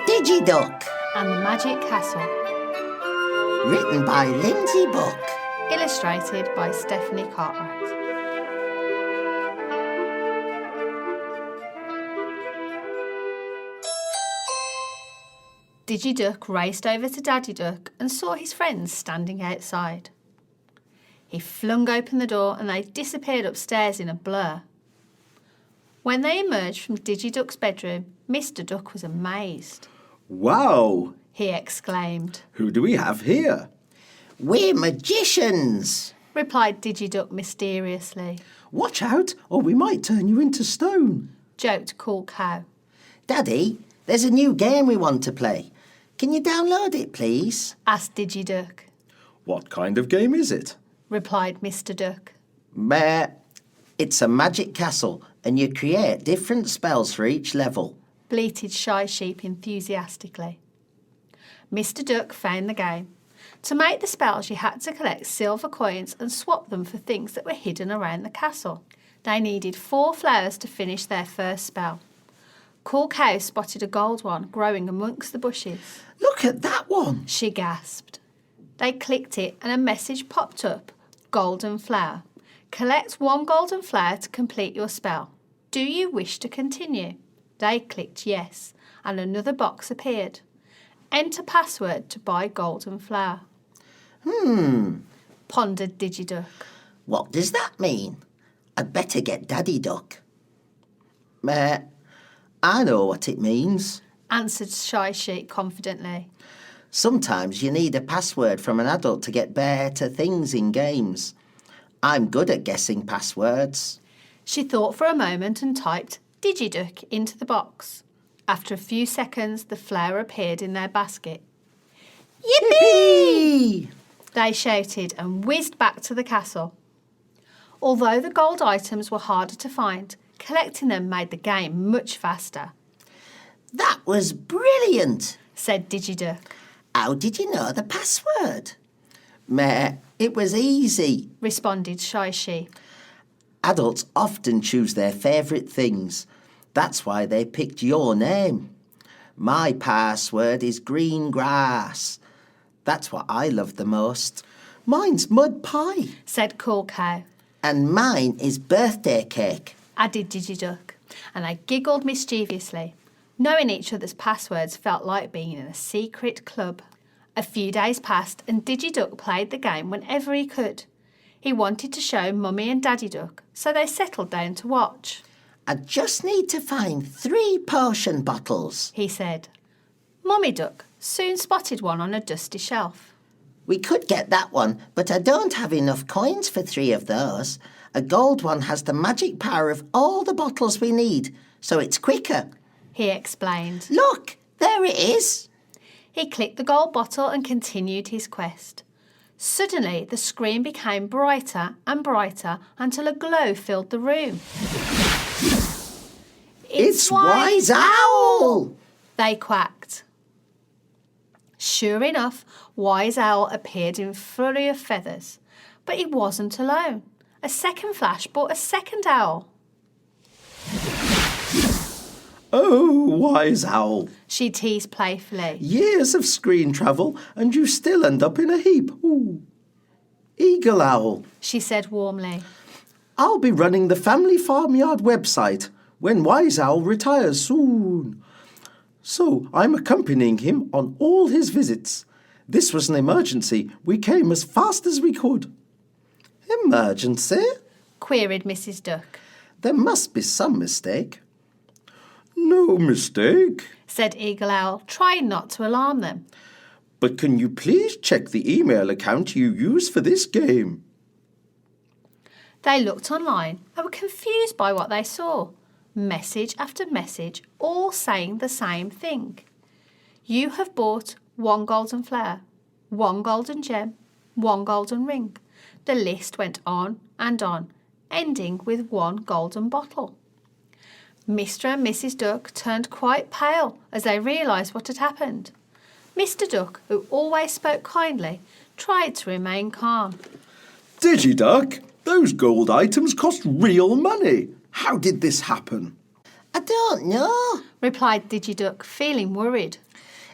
Digiduck. and the Magic Castle. Written by Lindsay Buck. Illustrated by Stephanie Cartwright. Digiduck raced over to Daddy Duck and saw his friends standing outside. He flung open the door and they disappeared upstairs in a blur. When they emerged from Digiduck's bedroom, Mr. Duck was amazed. Wow! He exclaimed. Who do we have here? We're magicians. Replied Digiduck mysteriously. Watch out, or we might turn you into stone. Joked Cool Cow. Daddy, there's a new game we want to play. Can you download it, please? Asked Digiduck. What kind of game is it? Replied Mr. Duck. Meh. It's a magic castle, and you create different spells for each level. Bleated Shy Sheep enthusiastically. Mr. Duck found the game. To make the spells, you had to collect silver coins and swap them for things that were hidden around the castle. They needed 4 flowers to finish their first spell. Cool Cow spotted a gold one growing amongst the bushes. Look at that one. She gasped. They clicked it and a message popped up. Golden flower. Collect 1 golden flower to complete your spell. Do you wish to continue? They clicked yes, and another box appeared. Enter password to buy golden flower. Pondered Digiduck. What does that mean? I'd better get Daddy Duck. Meh. I know what it means. Answered Shy Sheep confidently. Sometimes you need a password from an adult to get better things in games. I'm good at guessing passwords. She thought for a moment and typed Digiduck into the box. After a few seconds, the flower appeared in their basket. Yippee! They shouted and whizzed back to the castle. Although the gold items were harder to find, collecting them made the game much faster. That was brilliant, Said Digiduck. How did you know the password? Meh, it was easy. Responded Shy Sheep. Adults often choose their favourite things. That's why they picked your name. My password is green grass. That's what I love the most. Mine's mud pie. Said Cool Cow. And mine is birthday cake. Added Digiduck. And they giggled mischievously. Knowing each other's passwords felt like being in a secret club. A few days passed and Digiduck played the game whenever he could. He wanted to show Mummy and Daddy Duck, so they settled down to watch. I just need to find 3 potion bottles. He said. Mummy Duck soon spotted one on a dusty shelf. We could get that one, but I don't have enough coins for 3 of those. A gold one has the magic power of all the bottles we need, so it's quicker. He explained. Look, there it is. He clicked the gold bottle and continued his quest. Suddenly, the screen became brighter and brighter until a glow filled the room. It's Wise Owl! They quacked. Sure enough, Wise Owl appeared in flurry of feathers. But he wasn't alone. A second flash brought a second owl. Oh, Wise Owl. She teased playfully. Years of screen travel and you still end up in a heap. Ooh. Eagle Owl. She said warmly. I'll be running the family farmyard website when Wise Owl retires soon. So I'm accompanying him on all his visits. This was an emergency. We came as fast as we could. Emergency? Queried Mrs. Duck. There must be some mistake. No mistake. Said Eagle Owl, trying not to alarm them. But can you please check the email account you use for this game? They looked online and were confused by what they saw. Message after message, all saying the same thing. You have bought 1 golden flower, 1 golden gem, 1 golden ring. The list went on, ending with 1 golden bottle. Mr. and Mrs. Duck turned quite pale as they realised what had happened. Mr. Duck, who always spoke kindly, tried to remain calm. Digiduck, those gold items cost real money. How did this happen? I don't know. replied Digiduck, feeling worried.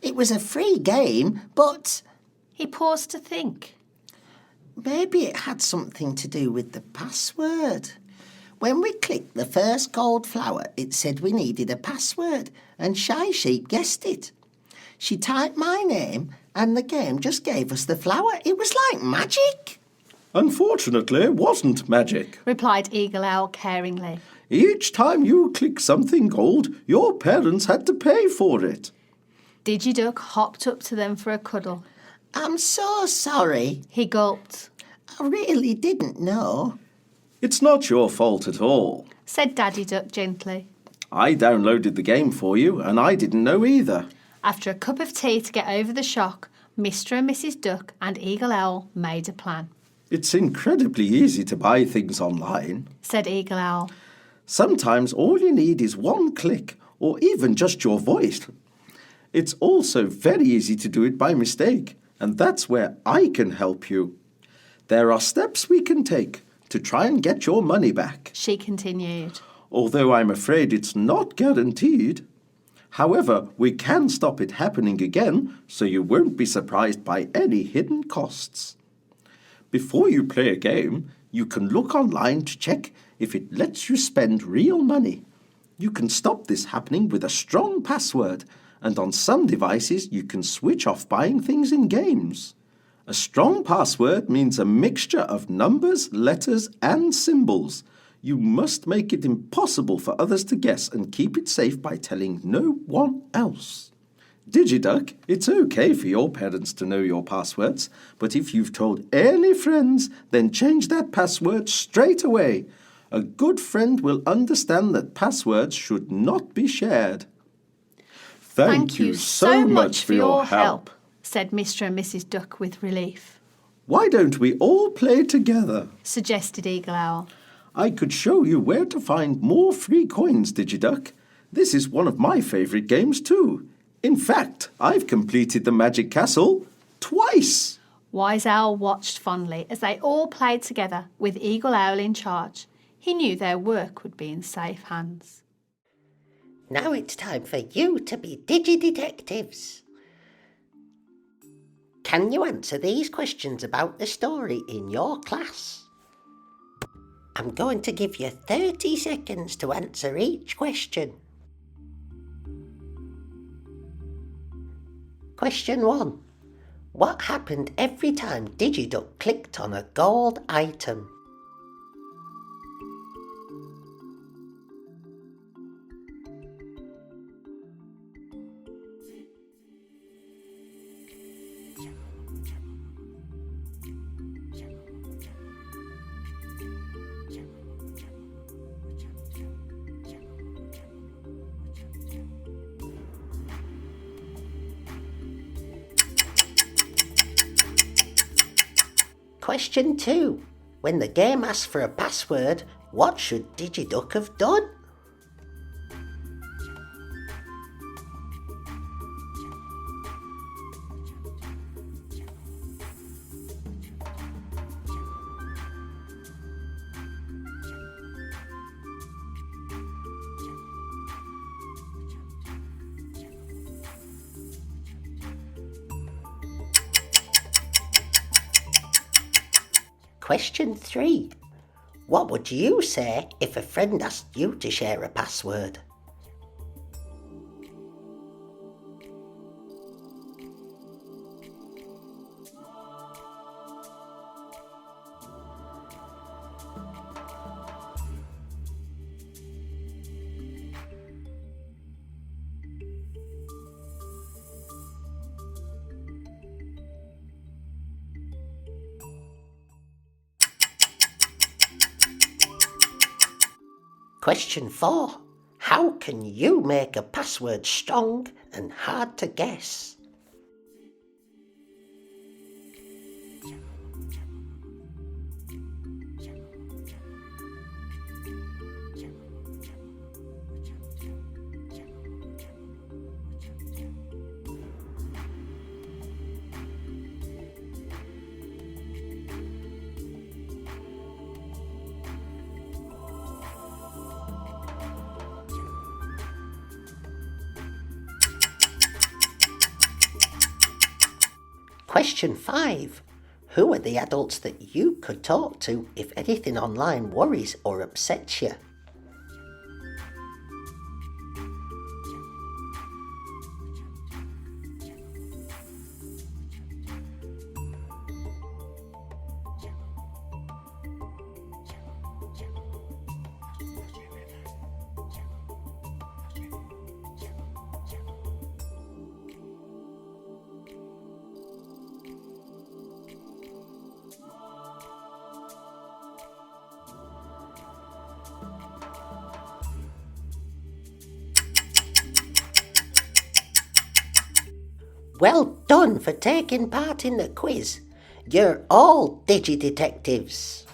It was a free game, but He paused to think. maybe it had something to do with the password. When we clicked the first gold flower, it said we needed a password, and Shy Sheep guessed it. She typed my name, and the game just gave us the flower. It was like magic. Unfortunately, it wasn't magic. Replied Eagle Owl caringly. Each time you click something gold, your parents had to pay for it. Digiduck hopped up to them for a cuddle. I'm so sorry. He gulped, I really didn't know. It's not your fault at all. said Daddy Duck gently. I downloaded the game for you, and I didn't know either. After a cup of tea to get over the shock, Mr. and Mrs. Duck and Eagle Owl made a plan, It's incredibly easy to buy things online. said Eagle Owl. Sometimes all you need is one click, or even just your voice. It's also very easy to do it by mistake, and that's where I can help you. There are steps we can take to try and get your money back, She continued. although I'm afraid it's not guaranteed. However, we can stop it happening again, so you won't be surprised by any hidden costs. Before you play a game, you can look online to check if it lets you spend real money. You can stop this happening with a strong password, and on some devices you can switch off buying things in games. A strong password means a mixture of numbers, letters, and symbols. You must make it impossible for others to guess and keep it safe by telling no one else. Digiduck, it's okay for your parents to know your passwords, but if you've told any friends, then change that password straight away. A good friend will understand that passwords should not be shared. Thank you so much for your help, said Mr. and Mrs. Duck with relief. Why don't we all play together? Suggested Eagle Owl. I could show you where to find more free coins, Digiduck. This is one of my favourite games too. In fact, I've completed the Magic Castle twice. Wise Owl watched fondly as they all played together with Eagle Owl in charge. He knew their work would be in safe hands. Now it's time for you to be Digi-detectives. Can you answer these questions about the story in your class? I'm going to give you 30 seconds to answer each question. Question 1. What happened every time Digiduck clicked on a gold item? Question 2. When the game asks for a password, what should Digiduck have done? Question 3. What would you say if a friend asked you to share a password? Question 4. How can you make a password strong and hard to guess? Question 5. Who are the adults that you could talk to if anything online worries or upsets you? Well done for taking part in the quiz. You're all Digi-Detectives.